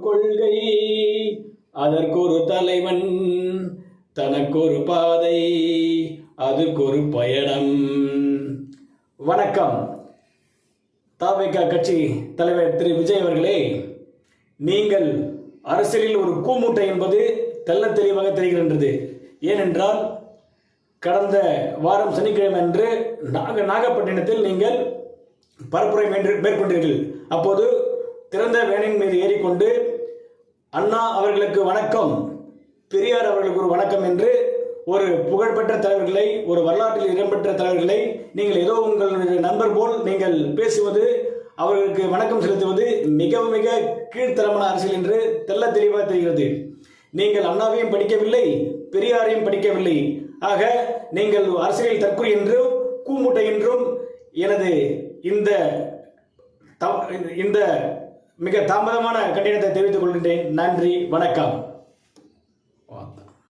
கொள்கை அதற்கொரு தலைவன், தனக்கொரு பாதை, அதுக்கொரு பயணம். வணக்கம். தவிக கட்சி தலைவர் திரு விஜய் அவர்களே, நீங்கள் அரசியலில் ஒரு கூமூட்டை என்பது தெள்ள தெளிவாக தெரிகின்றது. ஏனென்றால் கடந்த வாரம் சனிக்கிழமை அன்று நாகப்பட்டினத்தில் நீங்கள் பரப்புரை மேற்கொண்டீர்கள். அப்போது திறந்த வேனின் மீது ஏறிக்கொண்டு அண்ணா அவர்களுக்கு வணக்கம், பெரியார் அவர்களுக்கு ஒரு வணக்கம் என்று ஒரு புகழ்பெற்ற தலைவர்களை, ஒரு வரலாற்றில் இடம்பெற்ற தலைவர்களை நீங்கள் ஏதோ உங்களுடைய நண்பர் போல் நீங்கள் பேசுவது, அவர்களுக்கு வணக்கம் செலுத்துவது மிக மிக கீழ்த்தரமான அரசியல் என்று தெள்ள தெளிவாக தெரிகிறது. நீங்கள் அண்ணாவையும் படிக்கவில்லை, பெரியாரையும் படிக்கவில்லை. ஆக நீங்கள் அரசியல் தற்கொலை என்றும் கூமுட்டை என்றும் எனது இந்த மிக தாமதமான கண்டனத்தை தெரிவித்துக் கொள்கின்றேன். நன்றி, வணக்கம்.